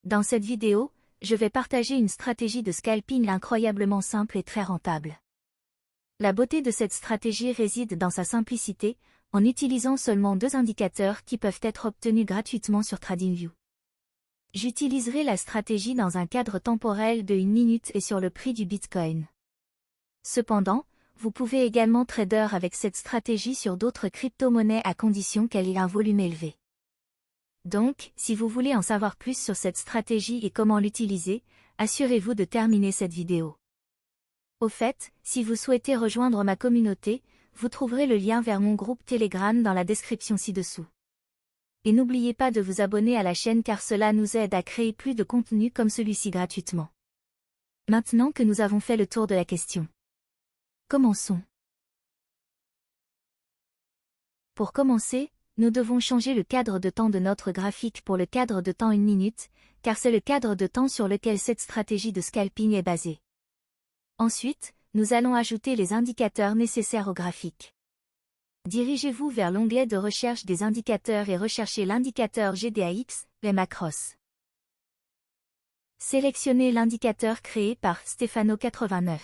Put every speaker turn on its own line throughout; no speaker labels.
Dans cette vidéo, je vais partager une stratégie de scalping incroyablement simple et très rentable. La beauté de cette stratégie réside dans sa simplicité, en utilisant seulement 2 indicateurs qui peuvent être obtenus gratuitement sur TradingView. J'utiliserai la stratégie dans un cadre temporel de 1 minute et sur le prix du Bitcoin. Cependant, vous pouvez également trader avec cette stratégie sur d'autres crypto-monnaies à condition qu'elle ait un volume élevé. Donc, si vous voulez en savoir plus sur cette stratégie et comment l'utiliser, assurez-vous de terminer cette vidéo. Au fait, si vous souhaitez rejoindre ma communauté, vous trouverez le lien vers mon groupe Telegram dans la description ci-dessous. Et n'oubliez pas de vous abonner à la chaîne car cela nous aide à créer plus de contenu comme celui-ci gratuitement. Maintenant que nous avons fait le tour de la question, commençons. Pour commencer, nous devons changer le cadre de temps de notre graphique pour le cadre de temps 1 minute, car c'est le cadre de temps sur lequel cette stratégie de scalping est basée. Ensuite, nous allons ajouter les indicateurs nécessaires au graphique. Dirigez-vous vers l'onglet de recherche des indicateurs et recherchez l'indicateur GDAX, les macros. Sélectionnez l'indicateur créé par Stefano89.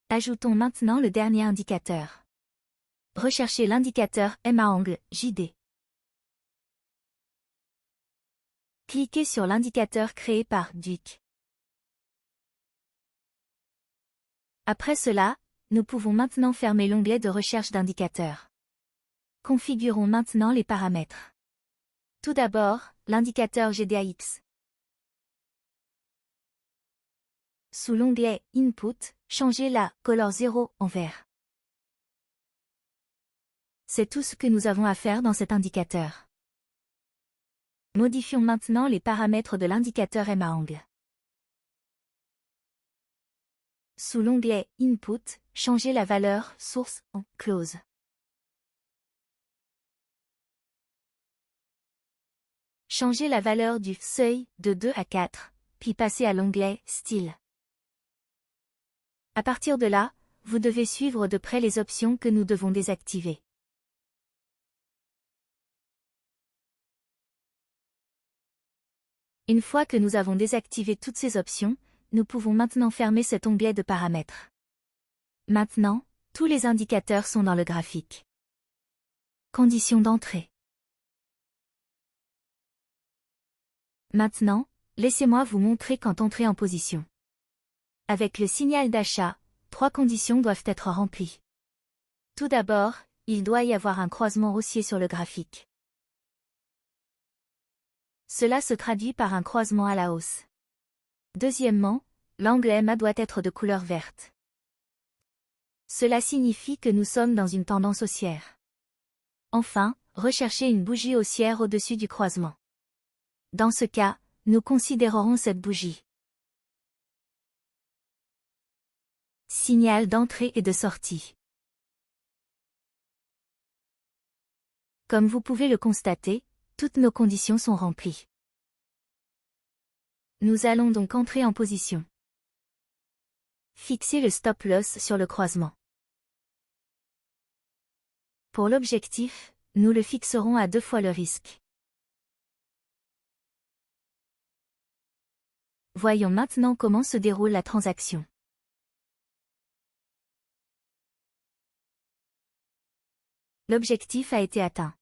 Ajoutons maintenant le dernier indicateur. Recherchez l'indicateur MA-angle, JD. Cliquez sur l'indicateur créé par Duke. Après cela, nous pouvons maintenant fermer l'onglet de recherche d'indicateurs. Configurons maintenant les paramètres. Tout d'abord, l'indicateur GDAX. Sous l'onglet Input, changez la Color 0 en vert. C'est tout ce que nous avons à faire dans cet indicateur. Modifions maintenant les paramètres de l'indicateur MA-angle. Sous l'onglet Input, changez la valeur Source en Close. Changez la valeur du seuil de 2 à 4, puis passez à l'onglet Style. À partir de là, vous devez suivre de près les options que nous devons désactiver. Une fois que nous avons désactivé toutes ces options, nous pouvons maintenant fermer cet onglet de paramètres. Maintenant, tous les indicateurs sont dans le graphique. Conditions d'entrée. Maintenant, laissez-moi vous montrer quand entrer en position. Avec le signal d'achat, 3 conditions doivent être remplies. Tout d'abord, il doit y avoir un croisement haussier sur le graphique. Cela se traduit par un croisement à la hausse. Deuxièmement, l'angle MA doit être de couleur verte. Cela signifie que nous sommes dans une tendance haussière. Enfin, recherchez une bougie haussière au-dessus du croisement. Dans ce cas, nous considérerons cette bougie. Signal d'entrée et de sortie. Comme vous pouvez le constater, toutes nos conditions sont remplies. Nous allons donc entrer en position. Fixez le stop loss sur le croisement. Pour l'objectif, nous le fixerons à 2 fois le risque. Voyons maintenant comment se déroule la transaction. L'objectif a été atteint.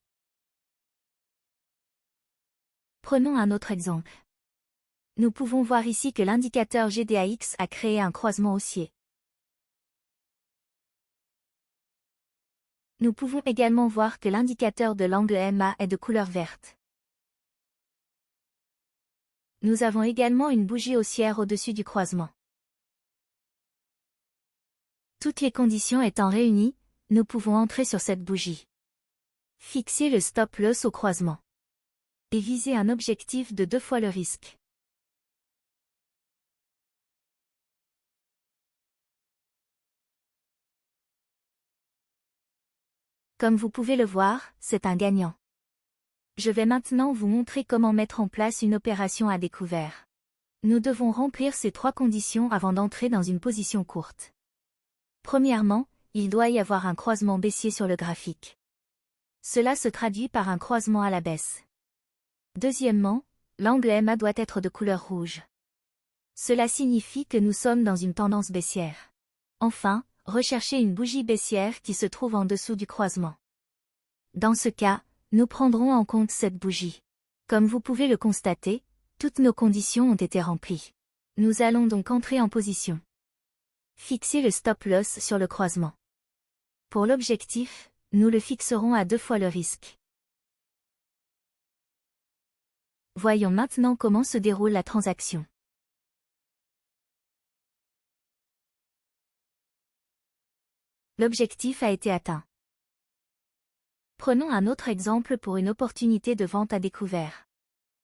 Prenons un autre exemple. Nous pouvons voir ici que l'indicateur GDAX a créé un croisement haussier. Nous pouvons également voir que l'indicateur de l'angle MA est de couleur verte. Nous avons également une bougie haussière au-dessus du croisement. Toutes les conditions étant réunies, nous pouvons entrer sur cette bougie. Fixez le stop loss au croisement. Et visez un objectif de 2 fois le risque. Comme vous pouvez le voir, c'est un gagnant. Je vais maintenant vous montrer comment mettre en place une opération à découvert. Nous devons remplir ces 3 conditions avant d'entrer dans une position courte. Premièrement, il doit y avoir un croisement baissier sur le graphique. Cela se traduit par un croisement à la baisse. Deuxièmement, l'angle MA doit être de couleur rouge. Cela signifie que nous sommes dans une tendance baissière. Enfin, recherchez une bougie baissière qui se trouve en dessous du croisement. Dans ce cas, nous prendrons en compte cette bougie. Comme vous pouvez le constater, toutes nos conditions ont été remplies. Nous allons donc entrer en position. Fixez le stop-loss sur le croisement. Pour l'objectif, nous le fixerons à 2 fois le risque. Voyons maintenant comment se déroule la transaction. L'objectif a été atteint. Prenons un autre exemple pour une opportunité de vente à découvert.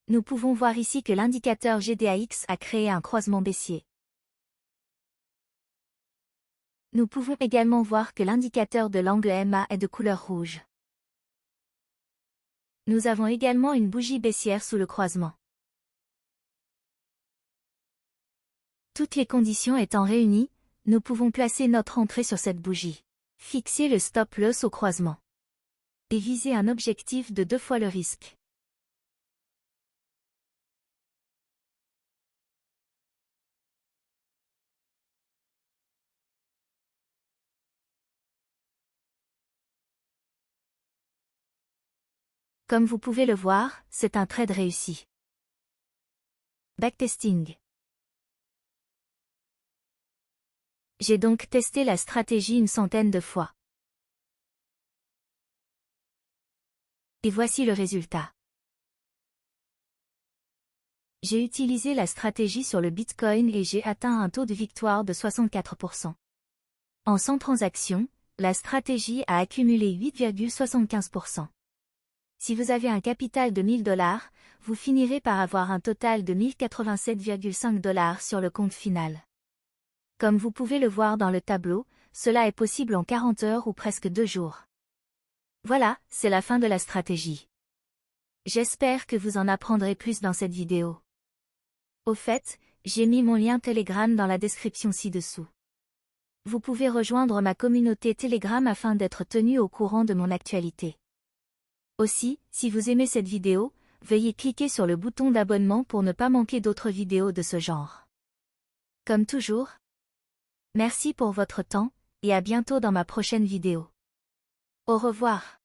Nous pouvons voir ici que l'indicateur GDAX a créé un croisement baissier. Nous pouvons également voir que l'indicateur de l'angle MA est de couleur rouge. Nous avons également une bougie baissière sous le croisement. Toutes les conditions étant réunies, nous pouvons placer notre entrée sur cette bougie. Fixer le stop-loss au croisement. Et viser un objectif de 2 fois le risque. Comme vous pouvez le voir, c'est un trade réussi. Backtesting. J'ai donc testé la stratégie une centaine de fois. Et voici le résultat. J'ai utilisé la stratégie sur le Bitcoin et j'ai atteint un taux de victoire de 64%. En 100 transactions, la stratégie a accumulé 8,75%. Si vous avez un capital de 1000 $, vous finirez par avoir un total de 1087,5 $ sur le compte final. Comme vous pouvez le voir dans le tableau, cela est possible en 40 heures ou presque 2 jours. Voilà, c'est la fin de la stratégie. J'espère que vous en apprendrez plus dans cette vidéo. Au fait, j'ai mis mon lien Telegram dans la description ci-dessous. Vous pouvez rejoindre ma communauté Telegram afin d'être tenu au courant de mon actualité. Aussi, si vous aimez cette vidéo, veuillez cliquer sur le bouton d'abonnement pour ne pas manquer d'autres vidéos de ce genre. Comme toujours, merci pour votre temps, et à bientôt dans ma prochaine vidéo. Au revoir.